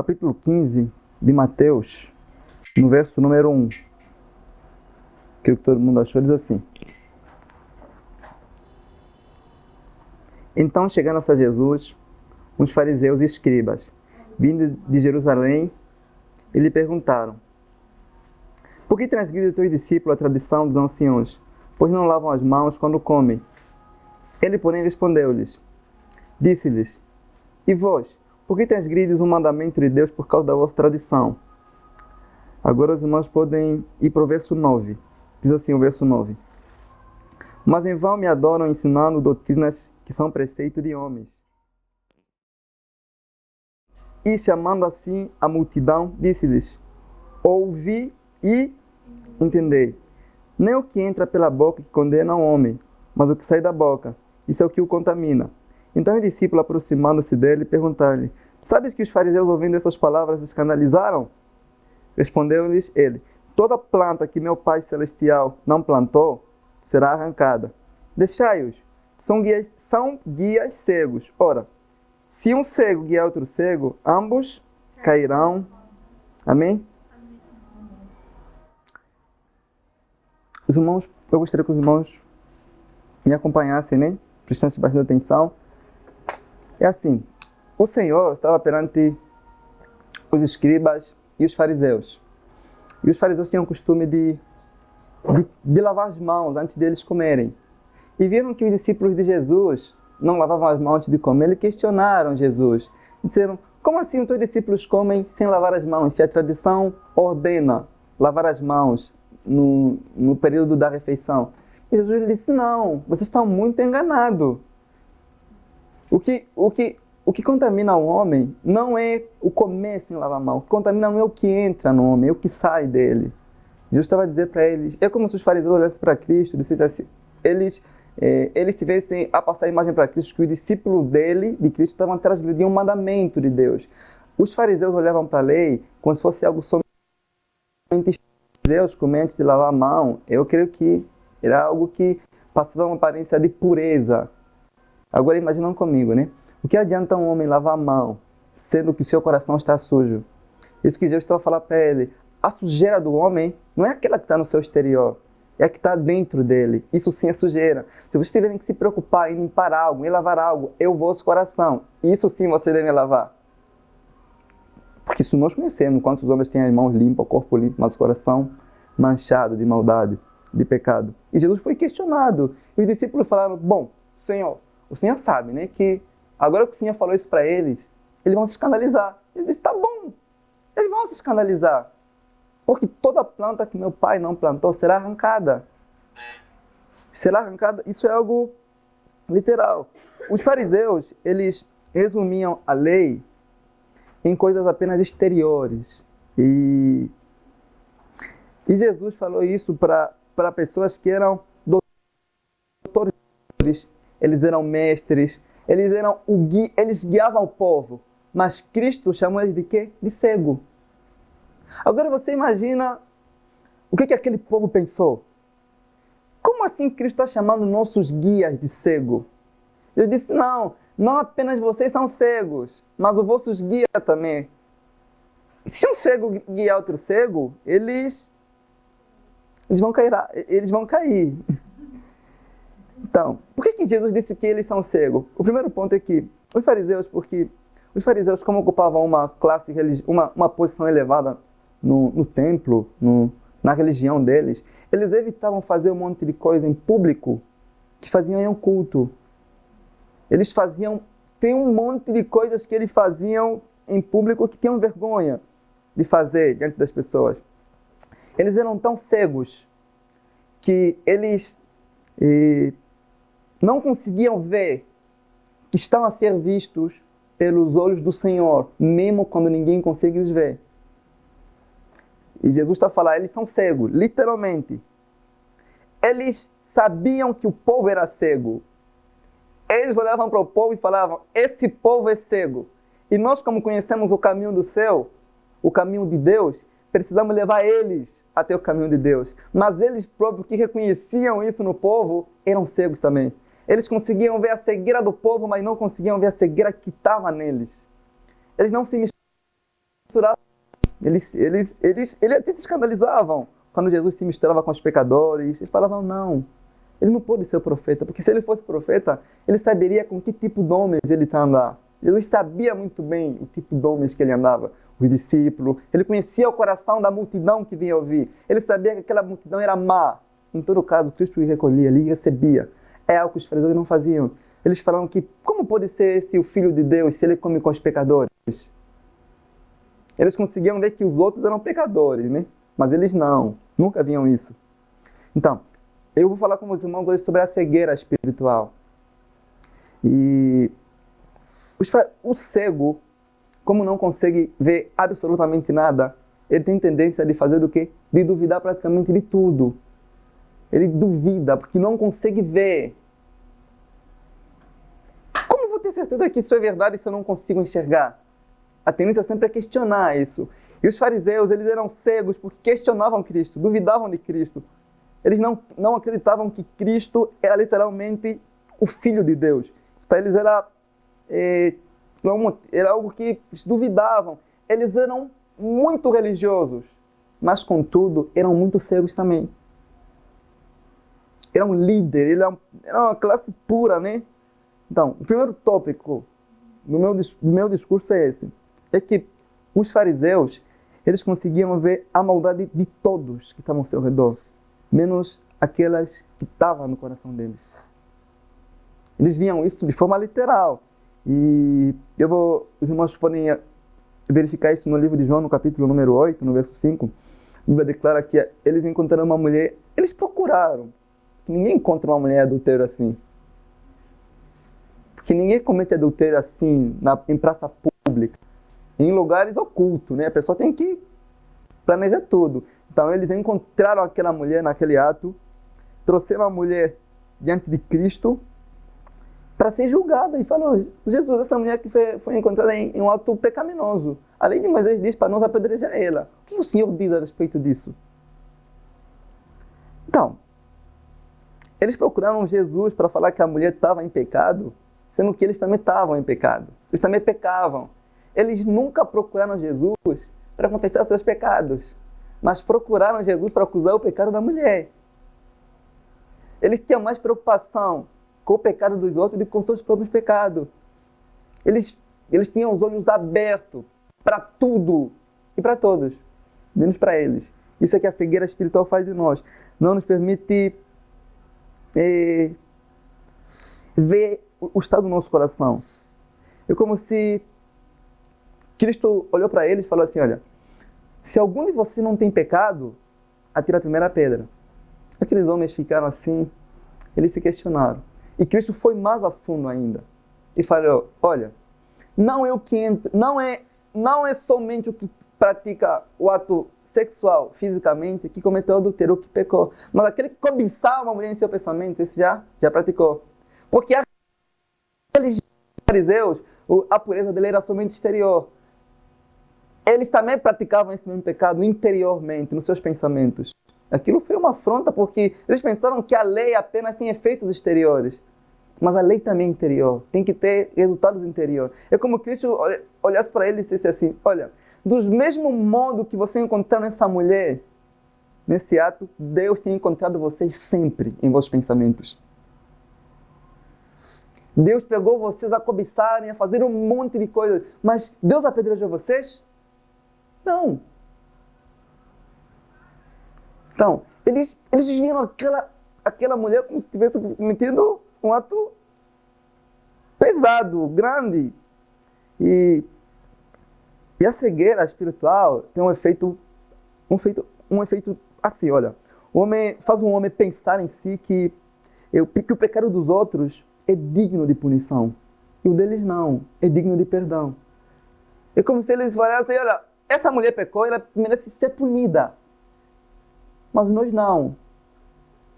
capítulo 15 de Mateus, no verso número 1, que todo mundo achou, diz assim: Então, chegando-se a Jesus, uns fariseus e escribas, vindo de Jerusalém, e lhe perguntaram: Por que transgride teus discípulos a tradição dos anciãos, pois não lavam as mãos quando comem? Ele, porém, respondeu-lhes, disse-lhes: E vós, por que transgrides o mandamento de Deus por causa da vossa tradição? Agora os irmãos podem ir para o verso 9. Diz assim o verso 9: Mas em vão me adoram ensinando doutrinas que são preceito de homens. E chamando assim a multidão, disse-lhes: Ouvi e entendei. Nem o que entra pela boca que condena o homem, mas o que sai da boca, isso é o que o contamina. Então os discípulos, aproximando-se dele, perguntaram-lhe: Sabes que os fariseus, ouvindo essas palavras, se escandalizaram? Respondeu-lhes ele: Toda planta que meu Pai Celestial não plantou, será arrancada. Deixai-os, são guias cegos. Ora, se um cego guiar outro cego, ambos cairão. Amém? Os irmãos, eu gostaria que os irmãos me acompanhassem, né? Prestassem bastante atenção. É assim, o Senhor estava perante os escribas e os fariseus. E os fariseus tinham o costume de lavar as mãos antes deles comerem. E viram que os discípulos de Jesus não lavavam as mãos antes de comer. E questionaram Jesus. E disseram: Como assim os teus discípulos comem sem lavar as mãos? Se a tradição ordena lavar as mãos no período da refeição. E Jesus disse: Não, vocês estão muito enganados. O que contamina o homem não é o comer sem lavar a mão. O que contamina não é o que entra no homem, é o que sai dele. Jesus estava a dizer para eles, é como se os fariseus olhassem para Cristo, eles tivessem a passar a imagem para Cristo que os discípulos de Cristo, estavam transgredindo um mandamento de Deus. Os fariseus olhavam para a lei como se fosse algo somente Deus comer antes de lavar a mão. Eu creio que era algo que passava uma aparência de pureza. Agora imaginam comigo, né? O que adianta um homem lavar a mão, sendo que o seu coração está sujo? Isso que Jesus estava a falar para ele. A sujeira do homem não é aquela que está no seu exterior, é a que está dentro dele. Isso sim é sujeira. Se vocês tiverem que se preocupar em limpar algo, em lavar algo, é o vosso coração. Isso sim vocês devem lavar. Porque isso nós conhecemos, quantos homens têm as mãos limpas, o corpo limpo, mas o coração manchado de maldade, de pecado. E Jesus foi questionado. E os discípulos falaram: Bom, Senhor, o Senhor sabe, né, que agora que o Senhor falou isso para eles vão se escandalizar. Ele disse: Tá bom, eles vão se escandalizar. Porque toda planta que meu Pai não plantou será arrancada. Será arrancada, isso é algo literal. Os fariseus, eles resumiam a lei em coisas apenas exteriores. E Jesus falou isso para pessoas que eram doutores, eles eram mestres, eles guiavam o povo. Mas Cristo chamou eles de quê? De cego. Agora você imagina o que aquele povo pensou. Como assim Cristo está chamando nossos guias de cego? Eu disse: não apenas vocês são cegos, mas os vossos guias também. Se um cego guiar outro cego, eles vão cair. Então, por que Jesus disse que eles são cegos? O primeiro ponto é que os fariseus, como ocupavam uma classe, uma posição elevada no templo, na religião deles, eles evitavam fazer um monte de coisa em público que faziam em um culto. Tem um monte de coisas que eles faziam em público que tinham vergonha de fazer diante das pessoas. Eles eram tão cegos que eles não conseguiam ver que estavam a ser vistos pelos olhos do Senhor, mesmo quando ninguém consegue os ver. E Jesus está a falar, eles são cegos, literalmente. Eles sabiam que o povo era cego. Eles olhavam para o povo e falavam: esse povo é cego. E nós, como conhecemos o caminho do céu, o caminho de Deus, precisamos levar eles até o caminho de Deus. Mas eles próprios que reconheciam isso no povo, eram cegos também. Eles conseguiam ver a cegueira do povo, mas não conseguiam ver a cegueira que estava neles. Eles não se misturavam. Eles até se escandalizavam quando Jesus se misturava com os pecadores. Eles falavam, não, ele não pode ser o profeta, porque se ele fosse profeta, ele saberia com que tipo de homens ele está andando. Jesus sabia muito bem o tipo de homens que ele andava, os discípulos. Ele conhecia o coração da multidão que vinha ouvir. Ele sabia que aquela multidão era má. Em todo caso, Cristo os recolhia, ele recebia. É algo que os fariseus não faziam. Eles falavam que, como pode ser esse o Filho de Deus se ele come com os pecadores? Eles conseguiam ver que os outros eram pecadores, né? Mas eles não, nunca viam isso. Então, eu vou falar com os irmãos hoje sobre a cegueira espiritual. E o cego, como não consegue ver absolutamente nada, ele tem tendência de fazer o quê? De duvidar praticamente de tudo. Ele duvida porque não consegue ver. Como vou ter certeza que isso é verdade se eu não consigo enxergar? A tendência sempre é questionar isso. E os fariseus, eles eram cegos porque questionavam Cristo, duvidavam de Cristo. Eles não acreditavam que Cristo era literalmente o Filho de Deus. Para eles era algo que eles duvidavam. Eles eram muito religiosos, mas contudo eram muito cegos também. Eram líderes, era uma classe pura, né? Então, o primeiro tópico do meu discurso é esse. É que os fariseus, eles conseguiam ver a maldade de todos que estavam ao seu redor, menos aquelas que estavam no coração deles. Eles viam isso de forma literal. E os irmãos podem verificar isso no livro de João, no capítulo número 8, no verso 5. A Bíblia declara que eles encontraram uma mulher, eles procuraram. Ninguém encontra uma mulher adultério assim. Porque ninguém comete adultério assim em praça pública, em lugares ocultos, né? A pessoa tem que planejar tudo. Então eles encontraram aquela mulher naquele ato, trouxeram a mulher diante de Cristo para ser julgada e falou: Jesus, essa mulher que foi encontrada em um ato pecaminoso. A lei de Moisés diz para nós apedrejar ela. O que o Senhor diz a respeito disso? Então, eles procuraram Jesus para falar que a mulher estava em pecado, sendo que eles também estavam em pecado. Eles também pecavam. Eles nunca procuraram Jesus para confessar seus pecados, mas procuraram Jesus para acusar o pecado da mulher. Eles tinham mais preocupação com o pecado dos outros do que com seus próprios pecados. Eles tinham os olhos abertos para tudo e para todos, menos para eles. Isso é que a cegueira espiritual faz de nós. Não nos permite ver o estado do nosso coração. É como se Cristo olhou para eles e falou assim: olha, se algum de vocês não tem pecado, atira a primeira pedra. Aqueles homens ficaram assim, eles se questionaram. E Cristo foi mais a fundo ainda e falou: olha, não é somente o que pratica o ato sexual fisicamente que cometeu adultério, que pecou, mas aquele que cobiçava uma mulher em seu pensamento, esse já praticou. Porque aqueles fariseus, a pureza dele era somente exterior. Eles também praticavam esse mesmo pecado interiormente, nos seus pensamentos. Aquilo foi uma afronta, porque eles pensaram que a lei apenas tem efeitos exteriores. Mas a lei também é interior, tem que ter resultados interiores. É como Cristo olhasse para ele e disse assim: olha, do mesmo modo que você encontrou nessa mulher, nesse ato, Deus tem encontrado vocês sempre em vossos pensamentos. Deus pegou vocês a cobiçarem, a fazer um monte de coisas, mas Deus apedrejou vocês? Não. Então, eles viram aquela mulher como se tivesse cometido um ato pesado, grande. E a cegueira espiritual tem um efeito assim, olha. Faz um homem pensar em si que o pecado dos outros é digno de punição. E o deles não, é digno de perdão. É como se eles falassem: olha, essa mulher pecou, ela merece ser punida. Mas nós não.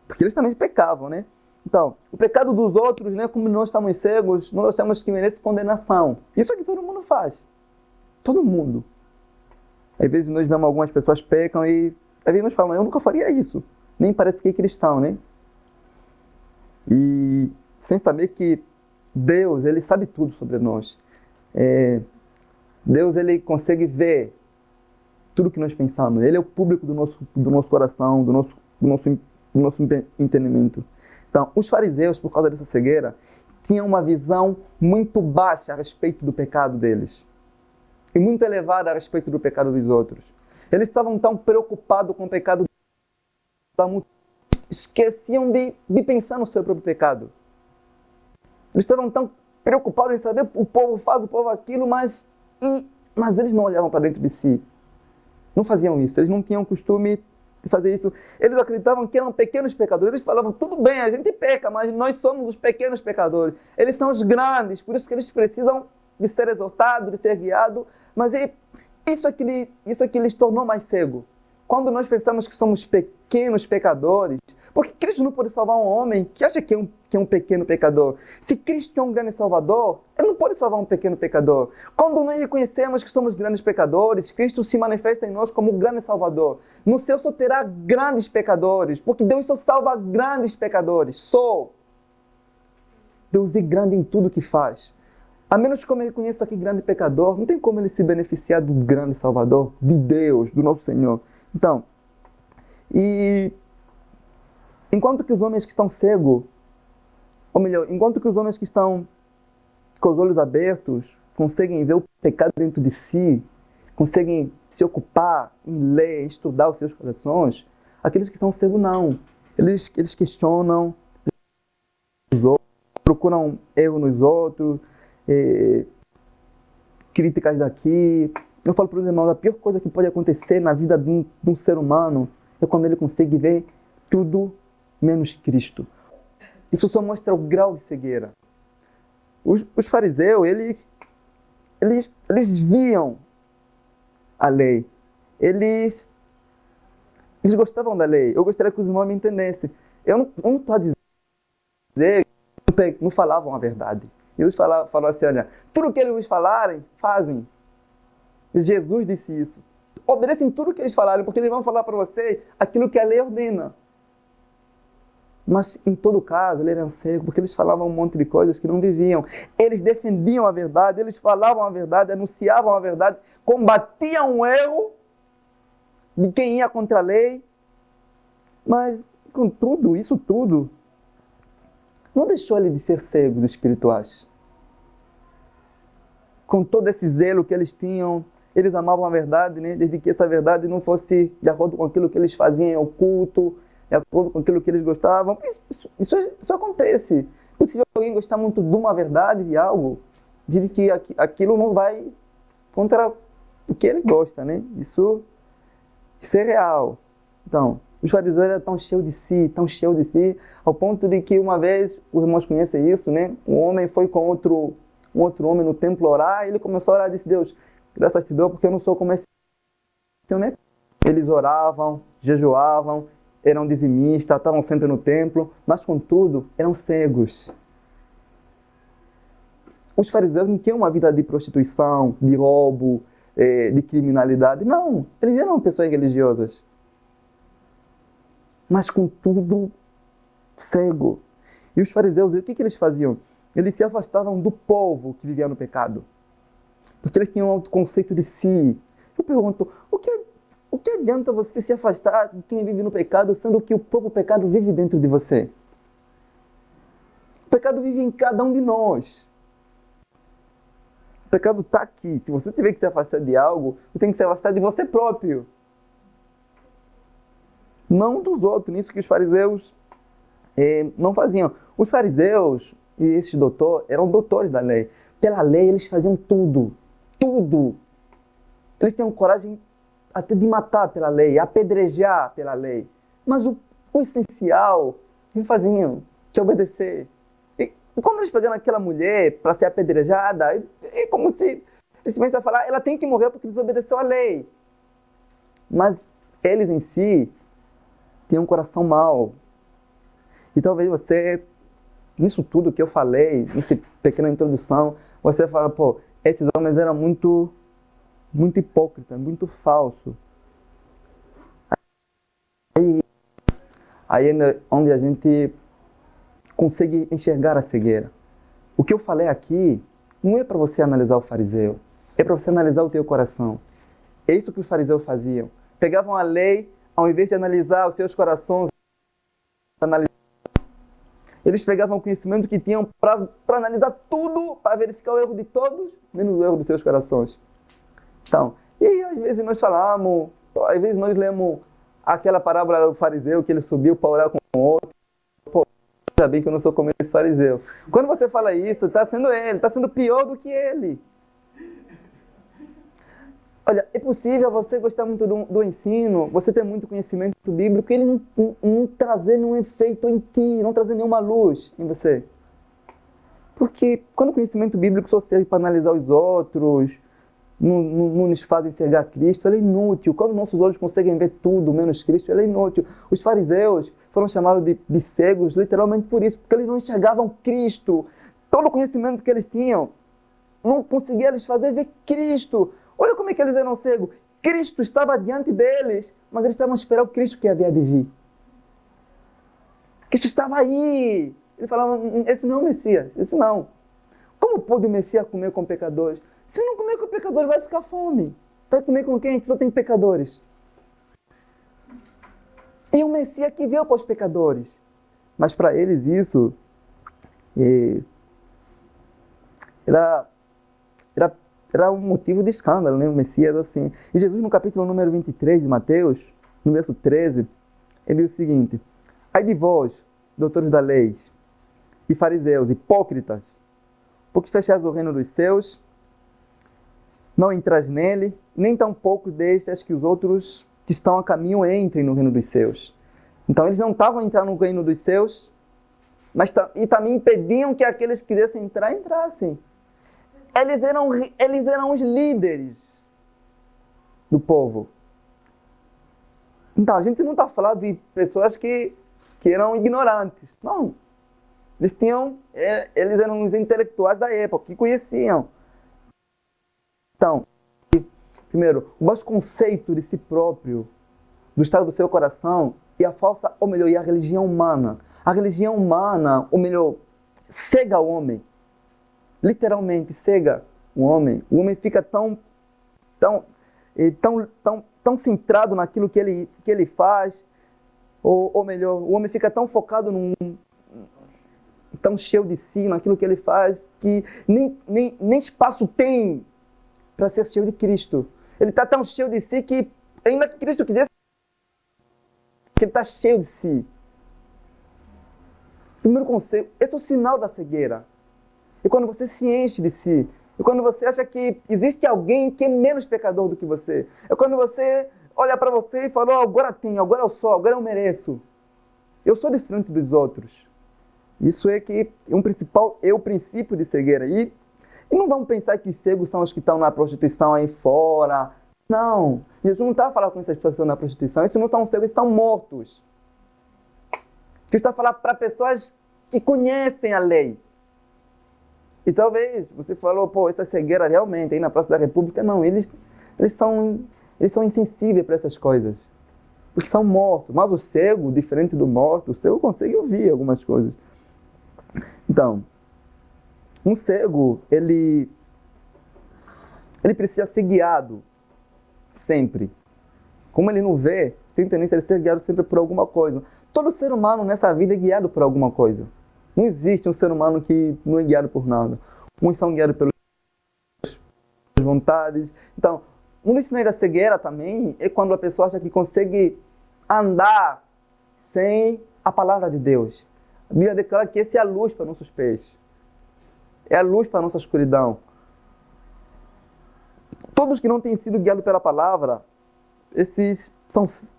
Porque eles também pecavam, né? Então, o pecado dos outros, né, como nós estamos cegos, nós achamos que merece condenação. Isso é que todo mundo faz. Todo mundo. Às vezes nós vemos algumas pessoas pecam e às vezes nós falamos: eu nunca faria isso. Nem parece que é cristão, né? E sem saber que Deus, Ele sabe tudo sobre nós. Deus, Ele consegue ver tudo que nós pensamos. Ele é o público do nosso coração, do nosso entendimento. Então, os fariseus, por causa dessa cegueira, tinham uma visão muito baixa a respeito do pecado deles. E muito elevada a respeito do pecado dos outros. Eles estavam tão preocupados com o pecado da multidão, esqueciam de pensar no seu próprio pecado. Eles estavam tão preocupados em saber o povo faz, o povo aquilo, mas eles não olhavam para dentro de si. Não faziam isso, eles não tinham costume de fazer isso. Eles acreditavam que eram pequenos pecadores. Eles falavam, tudo bem, a gente peca, mas nós somos os pequenos pecadores. Eles são os grandes, por isso que eles precisam de ser exortados, de ser guiados. Mas isso é que lhes tornou mais cego. Quando nós pensamos que somos pequenos pecadores, porque Cristo não pode salvar um homem que acha que é um pequeno pecador. Se Cristo é um grande salvador, Ele não pode salvar um pequeno pecador. Quando nós reconhecemos que somos grandes pecadores, Cristo se manifesta em nós como um grande salvador. No céu só terá grandes pecadores, porque Deus só salva grandes pecadores. Só. Deus é grande em tudo que faz. A menos que Ele reconheça que grande pecador, não tem como Ele se beneficiar do grande salvador, de Deus, do nosso Senhor. Então, enquanto que os homens que estão cegos, ou melhor, enquanto que os homens que estão com os olhos abertos conseguem ver o pecado dentro de si, conseguem se ocupar em ler, estudar os seus corações, aqueles que são cegos não. Eles questionam os outros, procuram erro nos outros, críticas daqui. Eu falo para os irmãos, a pior coisa que pode acontecer na vida de um ser humano é quando ele consegue ver tudo menos Cristo. Isso só mostra o grau de cegueira. Os fariseus, eles viam a lei. Eles gostavam da lei. Eu gostaria que os irmãos me entendessem. Eu não estou a dizer que não falavam a verdade. Eles falaram assim, olha, tudo que eles falarem, fazem. Jesus disse isso. Obedecem tudo que eles falarem, porque eles vão falar para você aquilo que a lei ordena. Mas, em todo caso, eles eram cegos, porque eles falavam um monte de coisas que não viviam. Eles defendiam a verdade, eles falavam a verdade, anunciavam a verdade, combatiam o erro de quem ia contra a lei. Mas, com tudo, isso tudo, não deixou eles de ser cegos espirituais. Com todo esse zelo que eles tinham, eles amavam a verdade, né? Desde que essa verdade não fosse de acordo com aquilo que eles faziam em oculto, de acordo com aquilo que eles gostavam. Isso acontece. É possível alguém gostar muito de uma verdade, de algo, de que aquilo não vai contra o que ele gosta, né? Isso é real. Então, os fariseus eram tão cheios de si, ao ponto de que uma vez, os irmãos conhecem isso, né? Um homem foi com um outro homem no templo orar, e ele começou a orar e disse, Deus, graças te dou porque eu não sou como esse homem. Eles oravam, jejuavam, eram dizimistas, estavam sempre no templo, mas contudo, eram cegos. Os fariseus não tinham uma vida de prostituição, de roubo, de criminalidade. Não, eles eram pessoas religiosas. Mas contudo, cego. E os fariseus, o que eles faziam? Eles se afastavam do povo que vivia no pecado. Porque eles tinham um autoconceito de si. Eu pergunto, o que adianta você se afastar de quem vive no pecado, sendo que o próprio pecado vive dentro de você? O pecado vive em cada um de nós. O pecado está aqui. Se você tiver que se afastar de algo, você tem que se afastar de você próprio. Não dos outros. Nisso que os fariseus não faziam. Os fariseus e esses doutores eram doutores da lei. Pela lei eles faziam tudo. Tudo. Eles tinham coragem até de matar pela lei, apedrejar pela lei. Mas o essencial, eles faziam, que é obedecer. E quando eles pegaram aquela mulher para ser apedrejada, é como se eles tivessem a falar, ela tem que morrer porque desobedeceu a lei. Mas eles em si tinham um coração mau. E talvez você, nisso tudo que eu falei, nessa pequena introdução, você fala, pô, esses homens eram muito hipócritas, muito falsos. Aí é onde a gente consegue enxergar a cegueira. O que eu falei aqui não é para você analisar o fariseu, é para você analisar o teu coração. É isso que os fariseus faziam. Pegavam a lei, ao invés de analisar os seus corações, eles pegavam o conhecimento que tinham para analisar tudo, para verificar o erro de todos, menos o erro dos seus corações. Então, e às vezes nós falamos, às vezes nós lemos aquela parábola do fariseu que ele subiu para orar com o outro. Pô, ainda bem que eu não sou como esse fariseu. Quando você fala isso, está sendo ele, está sendo pior do que ele. Olha, é possível você gostar muito do ensino, você ter muito conhecimento bíblico, e ele não trazer nenhum efeito em ti, não trazer nenhuma luz em você. Porque quando o conhecimento bíblico só serve para analisar os outros, não nos faz enxergar Cristo, ele é inútil. Quando nossos olhos conseguem ver tudo menos Cristo, ele é inútil. Os fariseus foram chamados de cegos literalmente por isso, porque eles não enxergavam Cristo. Todo o conhecimento que eles tinham não conseguia lhes fazer ver Cristo. Olha como é que eles eram cegos. Cristo estava diante deles, mas eles estavam esperando o Cristo que havia de vir. Cristo estava aí. Ele falava, esse não é o Messias, esse não. Como pode o Messias comer com pecadores? Se não comer com pecadores, vai ficar fome. Vai comer com quem? Se só tem pecadores. E o Messias que veio para os pecadores. Mas para eles isso era um motivo de escândalo, né? O Messias assim. E Jesus, no capítulo número 23 de Mateus, no verso 13, ele diz o seguinte: ai de vós, doutores da lei, e fariseus, hipócritas, porque fechais o reino dos céus, não entrais nele, nem tampouco deixas que os outros que estão a caminho entrem no reino dos céus. Então eles não estavam entrando no reino dos céus, mas e também impediam que aqueles que quisessem entrar, entrassem. Eles eram os líderes do povo. Então, a gente não está falando de pessoas que eram ignorantes. Não. Eles eram os intelectuais da época, que conheciam. Então, primeiro, o baixo conceito de si próprio, do estado do seu coração, e a falsa, ou melhor, e a religião humana. A religião humana, ou melhor, cega o homem. Literalmente cega o homem. O homem fica tão centrado naquilo que ele faz, ou melhor, o homem fica tão focado tão cheio de si, naquilo que ele faz, que nem espaço tem para ser cheio de Cristo. Ele está tão cheio de si que, ainda que Cristo quisesse, que ele está cheio de si. Primeiro conselho, esse é o sinal da cegueira. E quando você se enche de si, e quando você acha que existe alguém que é menos pecador do que você, é quando você olha para você e fala, agora tenho, agora eu sou, agora eu mereço. Eu sou diferente dos outros. Isso é o princípio de cegueira. E não vamos pensar que os cegos são os que estão na prostituição aí fora. Não, Jesus não está falando com essas pessoas que estão na prostituição. Esses não são cegos, estão mortos. Jesus está falando para pessoas que conhecem a lei. E talvez você falou, essa cegueira realmente aí na Praça da República. Não, eles são insensíveis para essas coisas. Porque são mortos. Mas o cego, diferente do morto, o cego consegue ouvir algumas coisas. Então, um cego, ele precisa ser guiado sempre. Como ele não vê, tem tendência a ser guiado sempre por alguma coisa. Todo ser humano nessa vida é guiado por alguma coisa. Não existe um ser humano que não é guiado por nada. Uns são guiados pelas vontades. Então, um dos sinais da cegueira também é quando a pessoa acha que consegue andar sem a palavra de Deus. A Bíblia declara que esse é a luz para nossos pés. É a luz para a nossa escuridão. Todos que não têm sido guiados pela palavra, esses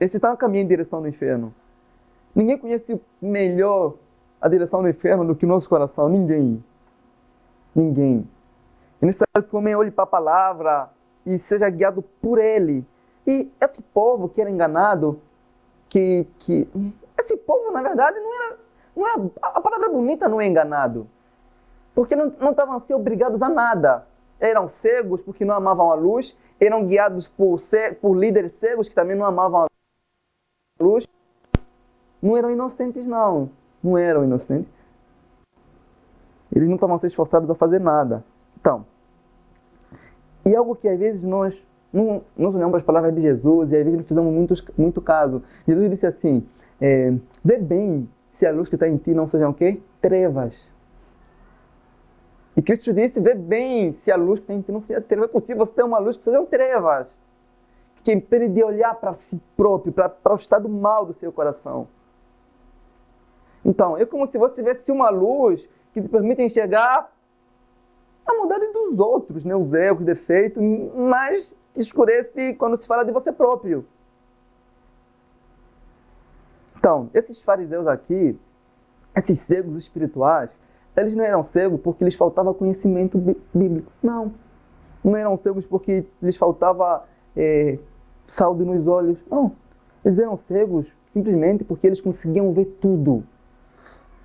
estão a caminho em direção ao inferno. Ninguém conhece melhor a direção do inferno do que o nosso coração. Ninguém. Ninguém. É necessário que o homem olhe para a palavra e seja guiado por ele. E esse povo que era enganado, esse povo, na verdade, a palavra bonita não é enganado. Porque não estavam a ser obrigados a nada. Eram cegos porque não amavam a luz, eram guiados por líderes cegos que também não amavam a luz. Não eram inocentes, não. Não eram inocentes. Eles não estavam a ser esforçados a fazer nada. Então, e algo que às vezes nós não olhamos para as palavras de Jesus e às vezes não fizemos muito caso. Jesus disse assim, vê bem se a luz que está em ti não sejam o quê? Trevas. E Cristo disse, vê bem se a luz que está em ti não seja trevas. É possível você ter uma luz que sejam trevas. Que impede de olhar para si próprio, para o estado mal do seu coração. Então, é como se você tivesse uma luz que te permite enxergar a maldade dos outros, né? Os erros, os defeitos, mas escurece quando se fala de você próprio. Então, esses fariseus aqui, esses cegos espirituais, eles não eram cegos porque lhes faltava conhecimento bíblico. Não eram cegos porque lhes faltava saldo nos olhos. Não, eles eram cegos simplesmente porque eles conseguiam ver tudo,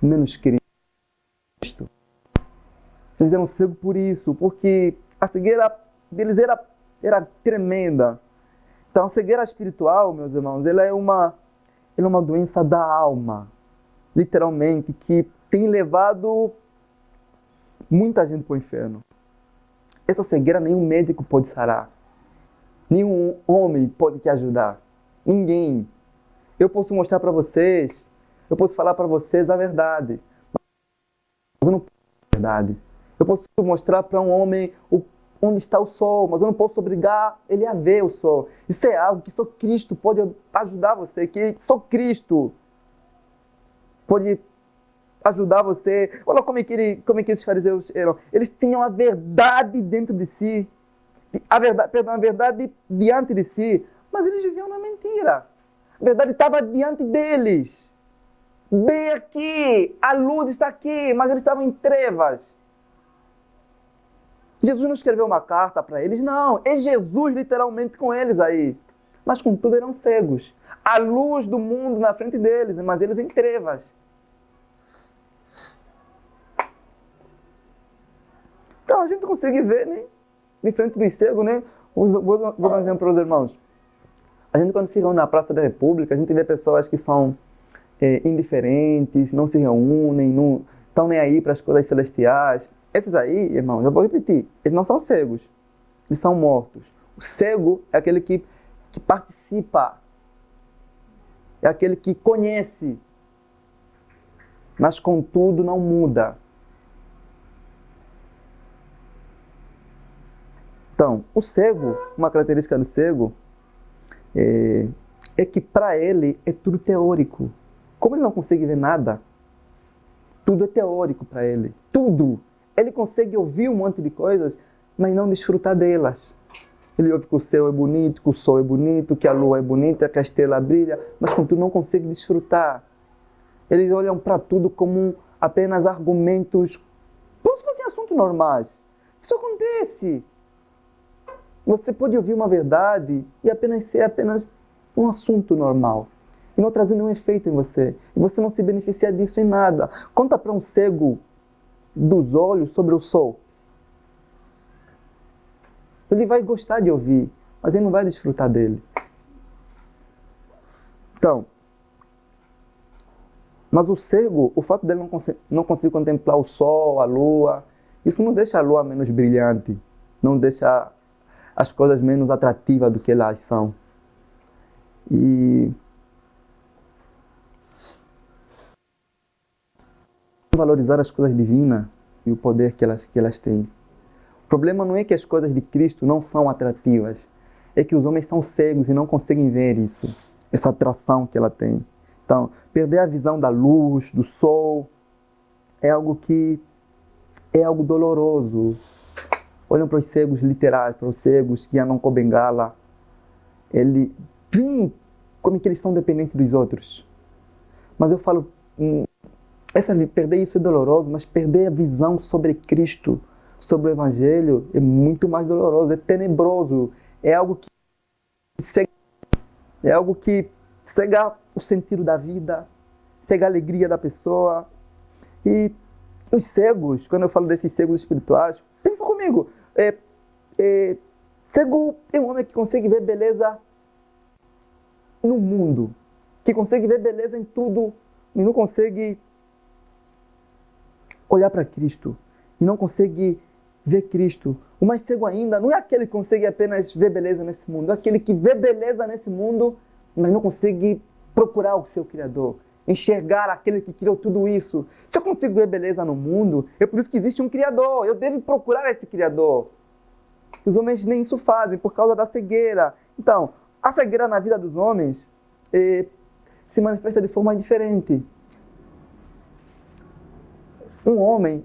menos Cristo. Eles eram cegos por isso, porque a cegueira deles era tremenda. Então, a cegueira espiritual, meus irmãos, ela é uma doença da alma, literalmente, que tem levado muita gente para o inferno. Essa cegueira nenhum médico pode sarar. Nenhum homem pode te ajudar. Ninguém. Eu posso mostrar para vocês, eu posso falar para vocês a verdade. Mas eu não posso a verdade. Eu posso mostrar para um homem onde está o sol, mas eu não posso obrigar ele a ver o sol. Isso é algo que só Cristo pode ajudar você, que só Cristo pode ajudar você. Olha como é que esses fariseus eram. Eles tinham a verdade dentro de si. A verdade diante de si, mas eles viviam na mentira. A verdade estava diante deles. Bem aqui, a luz está aqui, mas eles estavam em trevas. Jesus não escreveu uma carta para eles, não. É Jesus literalmente com eles aí. Mas contudo eram cegos. A luz do mundo na frente deles, mas eles em trevas. Então a gente consegue ver, né? De frente dos cegos, né? Vou dar um exemplo para os irmãos. A gente quando se reúne na Praça da República, a gente vê pessoas que são indiferentes, não se reúnem, não estão nem aí para as coisas celestiais. Esses aí, irmãos, eu vou repetir, eles não são cegos, eles são mortos. O cego é aquele que participa, é aquele que conhece, mas contudo não muda. Então, o cego, uma característica do cego, é que para ele é tudo teórico. Como ele não consegue ver nada, tudo é teórico para ele. Tudo. Ele consegue ouvir um monte de coisas, mas não desfrutar delas. Ele ouve que o céu é bonito, que o sol é bonito, que a lua é bonita, que a estrela brilha, mas contudo não consegue desfrutar. Eles olham para tudo como apenas argumentos, como se fossem assuntos normais. Isso acontece. Você pode ouvir uma verdade e apenas ser apenas um assunto normal. E não trazer nenhum efeito em você. E você não se beneficia disso em nada. Conta para um cego dos olhos sobre o sol. Ele vai gostar de ouvir, mas ele não vai desfrutar dele. Então, mas o cego, o fato dele não conseguir contemplar o sol, a lua, isso não deixa a lua menos brilhante, não deixa as coisas menos atrativas do que elas são. E valorizar as coisas divinas e o poder que elas têm. O problema não é que as coisas de Cristo não são atrativas, é que os homens são cegos e não conseguem ver isso, essa atração que ela tem. Então, perder a visão da luz, do sol, é algo doloroso. Olham para os cegos literais, para os cegos que andam com bengala. Como é que eles são dependentes dos outros. Mas eu falo, perder isso é doloroso, mas perder a visão sobre Cristo, sobre o Evangelho, é muito mais doloroso, é tenebroso. É algo que cega o sentido da vida, cega a alegria da pessoa. E os cegos, quando eu falo desses cegos espirituais, pensa comigo, cego é um homem que consegue ver beleza no mundo, que consegue ver beleza em tudo e não consegue olhar para Cristo, e não consegue vê Cristo. O mais cego ainda não é aquele que consegue apenas ver beleza nesse mundo, é aquele que vê beleza nesse mundo, mas não consegue procurar o seu Criador, enxergar aquele que criou tudo isso. Se eu consigo ver beleza no mundo, é por isso que existe um Criador, eu devo procurar esse Criador. Os homens nem isso fazem, por causa da cegueira. Então, a cegueira na vida dos homens se manifesta de forma diferente. Um homem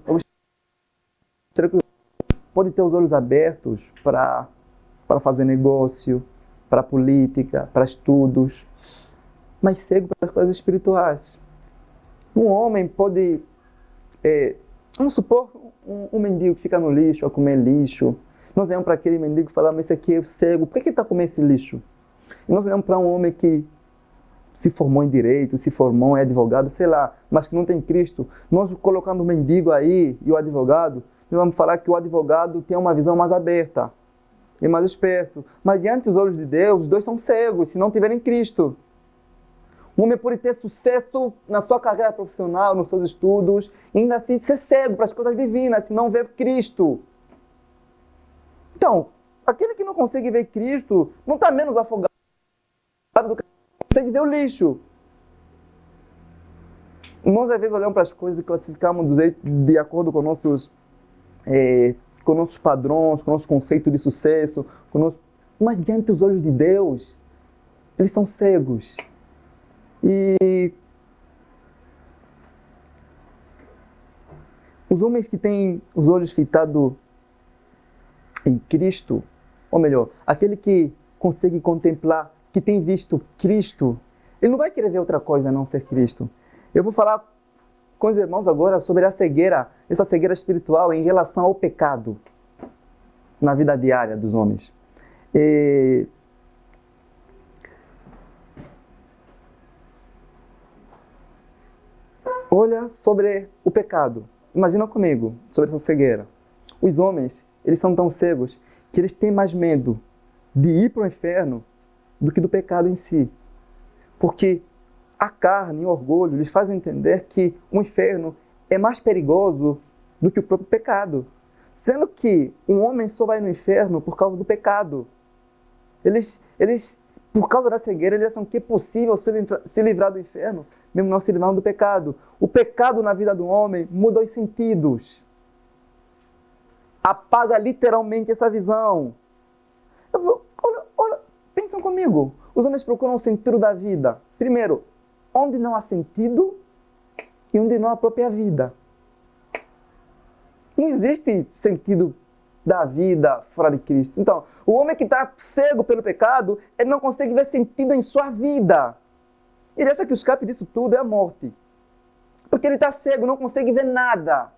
pode ter os olhos abertos para fazer negócio, para política, para estudos, mas cego para as coisas espirituais. Um homem pode, vamos supor, um mendigo que fica no lixo, a comer lixo. Nós olhamos para aquele mendigo e falamos, esse aqui é cego, por que ele está comendo esse lixo? E nós olhamos para um homem que se formou em direito, se formou, é advogado, sei lá, mas que não tem Cristo. Nós colocando o mendigo aí e o advogado, nós vamos falar que o advogado tem uma visão mais aberta e mais esperto. Mas diante dos olhos de Deus, os dois são cegos, se não tiverem Cristo. Um homem pode ter sucesso na sua carreira profissional, nos seus estudos, e ainda assim ser cego para as coisas divinas, se não ver Cristo. Então, aquele que não consegue ver Cristo não está menos afogado do que consegue ver o lixo. Nós, às vezes, olhamos para as coisas e classificamos de acordo com nossos padrões, com o nosso conceito de sucesso. Mas diante dos olhos de Deus, eles são cegos. E os homens que têm os olhos fitados em Cristo, ou melhor, aquele que consegue contemplar, que tem visto Cristo, ele não vai querer ver outra coisa a não ser Cristo. Eu vou falar com os irmãos agora sobre a cegueira, essa cegueira espiritual em relação ao pecado na vida diária dos homens. Olha sobre o pecado. Imagina comigo sobre essa cegueira. Os homens, eles são tão cegos que eles têm mais medo de ir para o inferno do que do pecado em si. Porque a carne e o orgulho lhes fazem entender que o inferno é mais perigoso do que o próprio pecado. Sendo que um homem só vai no inferno por causa do pecado. Eles por causa da cegueira, eles acham que é possível se livrar do inferno, mesmo não se livrando do pecado. O pecado na vida do homem muda os sentidos. Apaga literalmente essa visão. Olha, pensam comigo. Os homens procuram o sentido da vida. Primeiro, onde não há sentido e onde não há própria vida. Não existe sentido da vida fora de Cristo. Então, o homem que está cego pelo pecado, ele não consegue ver sentido em sua vida. Ele acha que o escape disso tudo é a morte. Porque ele está cego, não consegue ver nada.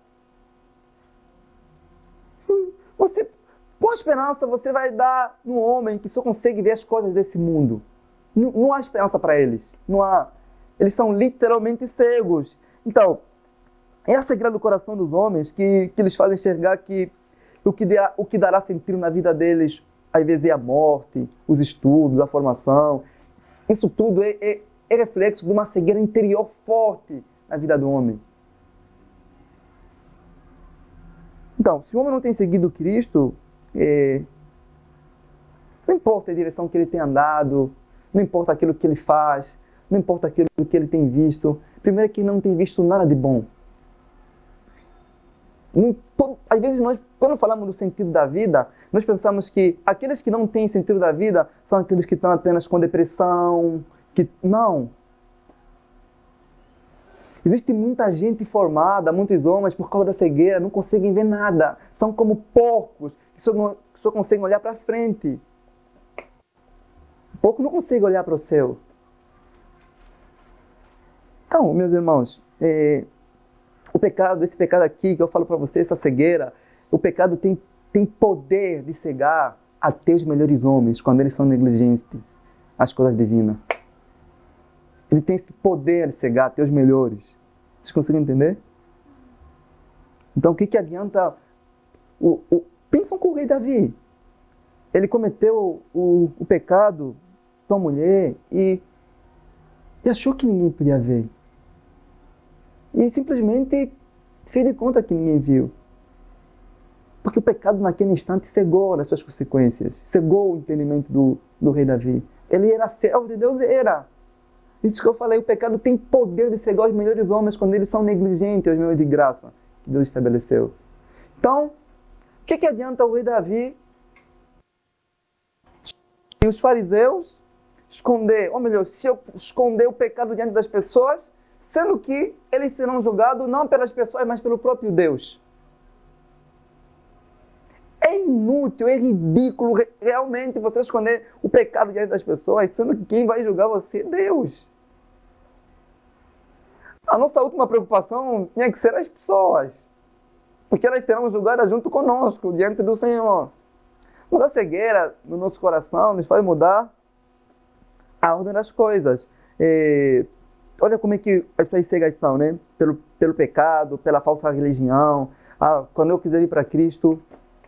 Qual esperança você vai dar num homem que só consegue ver as coisas desse mundo? Não há esperança para eles. Não há. Eles são literalmente cegos. Então, é a cegueira do coração dos homens que lhes faz enxergar que o que dará sentido na vida deles, às vezes, é a morte, os estudos, a formação. Isso tudo é reflexo de uma cegueira interior forte na vida do homem. Então, se o homem não tem seguido Cristo, não importa a direção que ele tem andado, não importa aquilo que ele faz, não importa aquilo que ele tem visto. Primeiro é que ele não tem visto nada de bom. Às vezes nós, quando falamos do sentido da vida, nós pensamos que aqueles que não têm sentido da vida são aqueles que estão apenas com depressão, não. Existe muita gente formada, muitos homens, por causa da cegueira, não conseguem ver nada. São como porcos, que só conseguem olhar para frente. O porco não consegue olhar para o céu. Então, meus irmãos, esse pecado aqui que eu falo para você, essa cegueira, o pecado tem poder de cegar até os melhores homens, quando eles são negligentes às coisas divinas. Ele tem esse poder de cegar até os melhores. Vocês conseguem entender? Então, o que adianta? Pensam com o rei Davi. Ele cometeu o pecado com a mulher e achou que ninguém podia ver. E simplesmente fez de conta que ninguém viu. Porque o pecado naquele instante cegou as suas consequências, cegou o entendimento do rei Davi. Ele era servo de Deus, era. Isso que eu falei, o pecado tem poder de cegar os melhores homens quando eles são negligentes aos meios de graça que Deus estabeleceu. Então, o que adianta o rei Davi e os fariseus esconder, ou melhor, se eu esconder o pecado diante das pessoas, sendo que eles serão julgados não pelas pessoas, mas pelo próprio Deus? É inútil, é ridículo realmente você esconder o pecado diante das pessoas, sendo que quem vai julgar você é Deus. A nossa última preocupação tinha que ser as pessoas, porque elas serão julgadas junto conosco, diante do Senhor. Mas a cegueira no nosso coração nos faz mudar a ordem das coisas. Olha como é que as pessoas cegas são, né? Pelo pecado, pela falsa religião. Quando eu quiser vir para Cristo,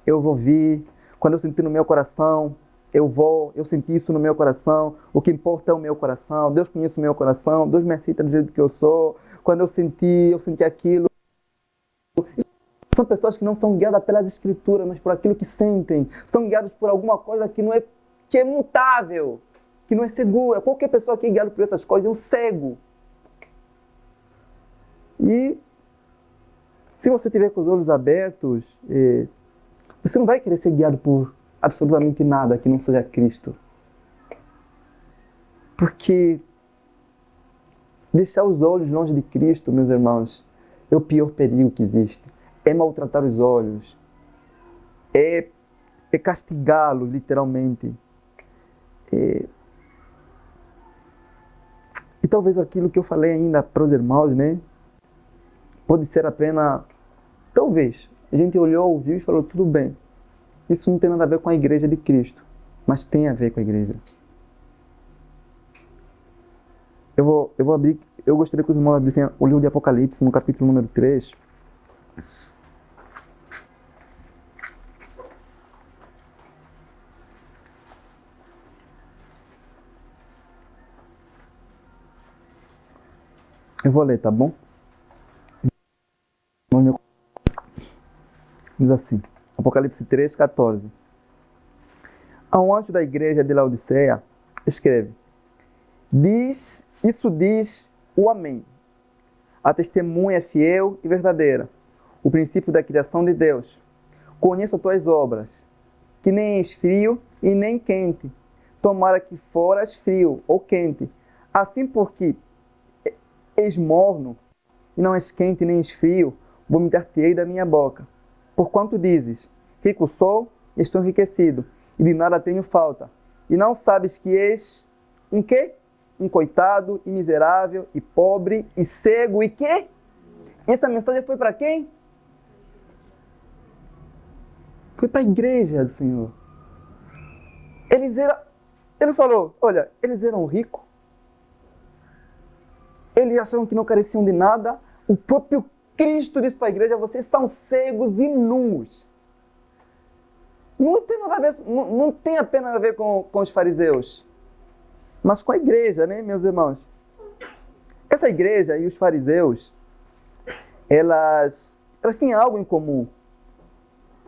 eu vou vir. Quando eu sentir no meu coração, eu senti isso no meu coração. O que importa é o meu coração. Deus conhece o meu coração. Deus me aceita do jeito que eu sou. Quando eu senti aquilo. São pessoas que não são guiadas pelas escrituras, mas por aquilo que sentem. São guiadas por alguma coisa que é mutável, que não é segura. Qualquer pessoa que é guiada por essas coisas é um cego. E se você tiver com os olhos abertos, você não vai querer ser guiado por absolutamente nada que não seja Cristo. Porque deixar os olhos longe de Cristo, meus irmãos, é o pior perigo que existe. É maltratar os olhos. É castigá-los, literalmente. E talvez aquilo que eu falei ainda para os irmãos, né? Pode ser apenas, talvez, a gente olhou, ouviu e falou, tudo bem. Isso não tem nada a ver com a igreja de Cristo, mas tem a ver com a igreja. Eu vou abrir, eu gostaria que os irmãos abrissem o livro de Apocalipse, no capítulo número 3. Eu vou ler, tá bom? Diz assim, Apocalipse 3, 14. Ao anjo da igreja de Laodiceia, escreve, isso diz o Amém. A testemunha é fiel e verdadeira, o princípio da criação de Deus. Conheço as tuas obras, que nem és frio e nem quente. Tomara que foras frio ou quente. Assim porque és morno, e não és quente nem és frio, vomitar-te-ei da minha boca. Porquanto dizes, rico sou e estou enriquecido, e de nada tenho falta. E não sabes que és um quê? Um coitado, e miserável, e pobre, e cego, e quê? Essa mensagem foi para quem? Foi para a igreja do Senhor. Ele falou, olha, eles eram ricos, eles achavam que não careciam de nada. O próprio Cristo disse para a igreja, vocês são cegos e nus. Não tem nada a ver, não tem apenas a ver com os fariseus, mas com a igreja, né, meus irmãos? Essa igreja e os fariseus, elas tinham algo em comum.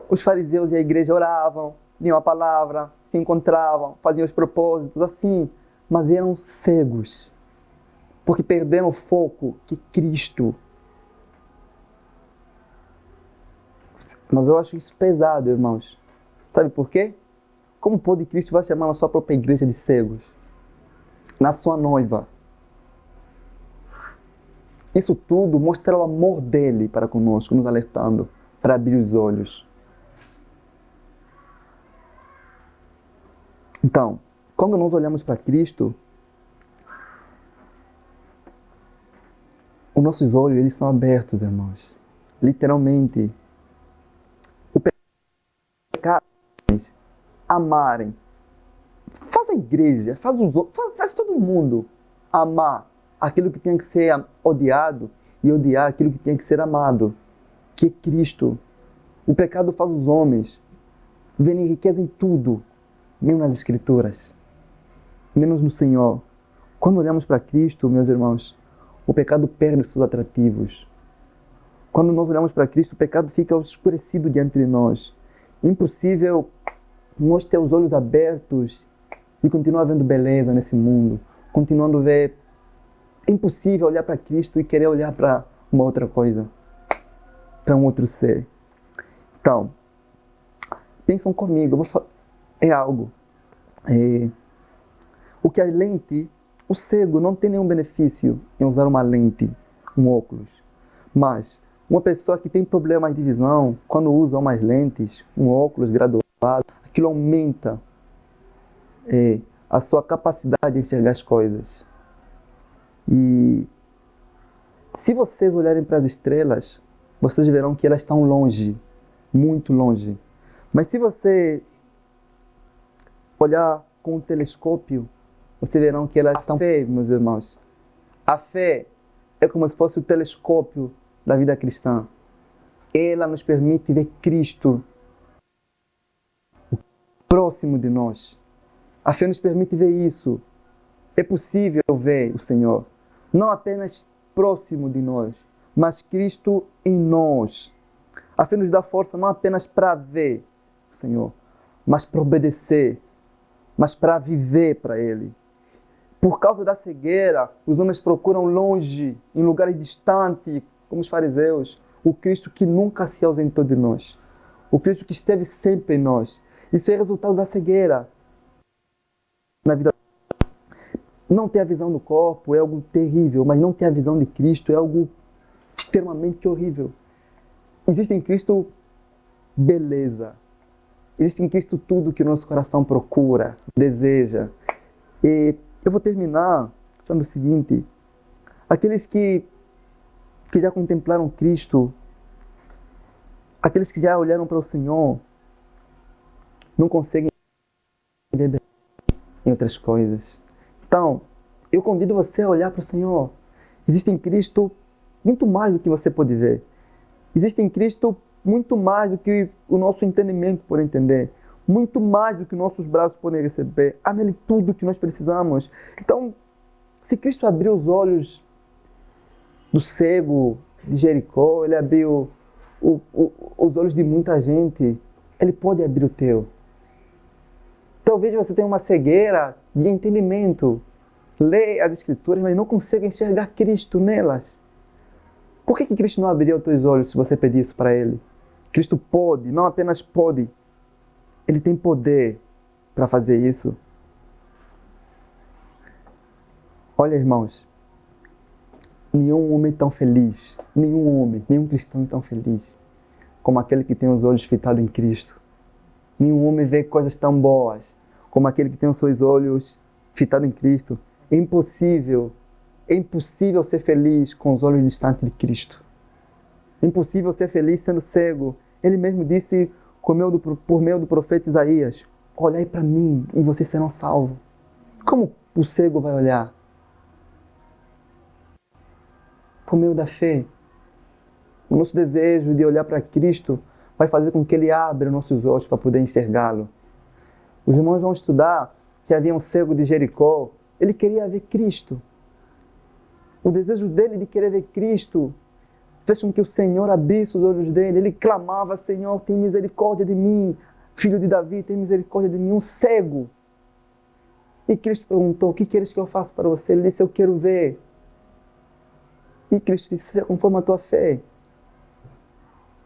Os fariseus e a igreja oravam, liam a palavra, se encontravam, faziam os propósitos, assim, mas eram cegos, porque perderam o foco que Cristo. Mas eu acho isso pesado, irmãos. Sabe por quê? Como pode Cristo vai chamar na sua própria igreja de cegos? Na sua noiva. Isso tudo mostra o amor dele para conosco, nos alertando para abrir os olhos. Então, quando nós olhamos para Cristo, os nossos olhos eles são abertos, irmãos. Literalmente. O pecado, amarem. Faz a igreja, faz todo mundo amar aquilo que tinha que ser odiado e odiar aquilo que tinha que ser amado, que é Cristo. O pecado faz os homens verem riqueza em tudo, menos nas Escrituras, menos no Senhor. Quando olhamos para Cristo, meus irmãos, o pecado perde os seus atrativos. Quando nós olhamos para Cristo, o pecado fica escurecido diante de nós. Impossível nós ter os olhos abertos e continuar vendo beleza nesse mundo, continuando a ver. É impossível olhar para Cristo e querer olhar para uma outra coisa, para um outro ser. Então, pensam comigo, é algo. O que a lente, o cego não tem nenhum benefício em usar uma lente, um óculos. Mas uma pessoa que tem problemas de visão, quando usa umas lentes, um óculos graduado, aquilo aumenta a sua capacidade de enxergar as coisas. E se vocês olharem para as estrelas, vocês verão que elas estão longe, muito longe. Mas se você olhar com um telescópio, vocês verão que elas estão... A fé, meus irmãos, a fé é como se fosse o telescópio da vida cristã. Ela nos permite ver Cristo próximo de nós. A fé nos permite ver isso. É possível ver o Senhor, não apenas próximo de nós, mas Cristo em nós. A fé nos dá força não apenas para ver o Senhor, mas para obedecer, mas para viver para Ele. Por causa da cegueira, os homens procuram longe, em lugares distantes, como os fariseus, o Cristo que nunca se ausentou de nós. O Cristo que esteve sempre em nós. Isso é resultado da cegueira. Na vida, não ter a visão do corpo é algo terrível, mas não ter a visão de Cristo é algo extremamente horrível. Existe em Cristo beleza. Existe em Cristo tudo que o nosso coração procura, deseja. E eu vou terminar falando o seguinte: aqueles que já contemplaram Cristo, aqueles que já olharam para o Senhor, não conseguem ver em outras coisas. Então, eu convido você a olhar para o Senhor. Existe em Cristo muito mais do que você pode ver. Existe em Cristo muito mais do que o nosso entendimento pode entender. Muito mais do que nossos braços podem receber. Há nele tudo o que nós precisamos. Então, se Cristo abriu os olhos do cego de Jericó, Ele abriu os olhos de muita gente, Ele pode abrir o teu. Talvez você tenha uma cegueira de entendimento. Lê as Escrituras, mas não consegue enxergar Cristo nelas. Por que Cristo não abriria os teus olhos se você pedir isso para Ele? Cristo pode, não apenas pode, Ele tem poder para fazer isso. Olha, irmãos, nenhum homem tão feliz, nenhum cristão tão feliz como aquele que tem os olhos fitados em Cristo. Nenhum homem vê coisas tão boas como aquele que tem os seus olhos fitados em Cristo. É impossível ser feliz com os olhos distantes de Cristo. É impossível ser feliz sendo cego. Ele mesmo disse por meio do profeta Isaías: olhai para mim e vocês serão salvos. Como o cego vai olhar? Por meio da fé. O nosso desejo de olhar para Cristo vai fazer com que Ele abra nossos olhos para poder enxergá-lo. Os irmãos vão estudar que havia um cego de Jericó. Ele queria ver Cristo. O desejo dele de querer ver Cristo fez com que o Senhor abrisse os olhos dele. Ele clamava: Senhor, tem misericórdia de mim. Filho de Davi, tem misericórdia de mim. Um cego. E Cristo perguntou: o que queres que eu faça para você? Ele disse: eu quero ver. E Cristo disse: seja conforme a tua fé.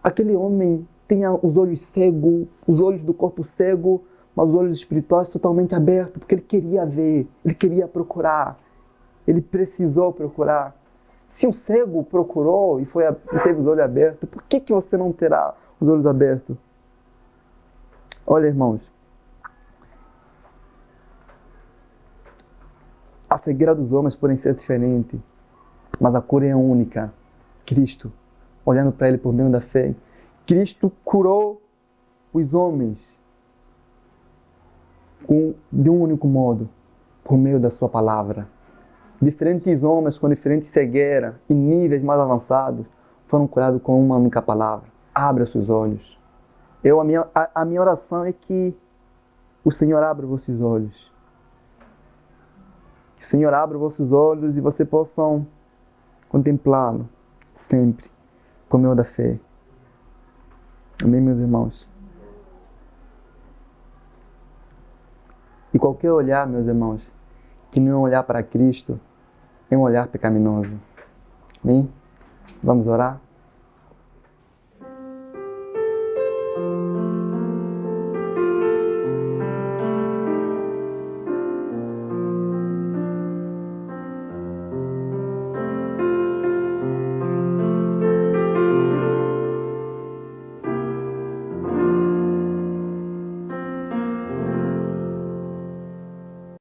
Aquele homem tinha os olhos cegos, os olhos do corpo cego, mas os olhos espirituais totalmente abertos, porque ele queria ver, ele queria procurar, ele precisou procurar. Se um cego procurou e teve os olhos abertos, por que você não terá os olhos abertos? Olha, irmãos, a cegueira dos homens pode ser diferente, mas a cura é única. Cristo, olhando para Ele por meio da fé, Cristo curou os homens de um único modo, por meio da sua palavra. Diferentes homens com diferentes cegueira e níveis mais avançados foram curados com uma única palavra: abra os seus olhos. A minha oração é que o Senhor abra os vossos olhos. Que o Senhor abra os vossos olhos e vocês possam contemplá-lo sempre. comeu da fé. Amém, meus irmãos? E qualquer olhar, meus irmãos, que não é um olhar para Cristo, é um olhar pecaminoso. Amém? Vamos orar?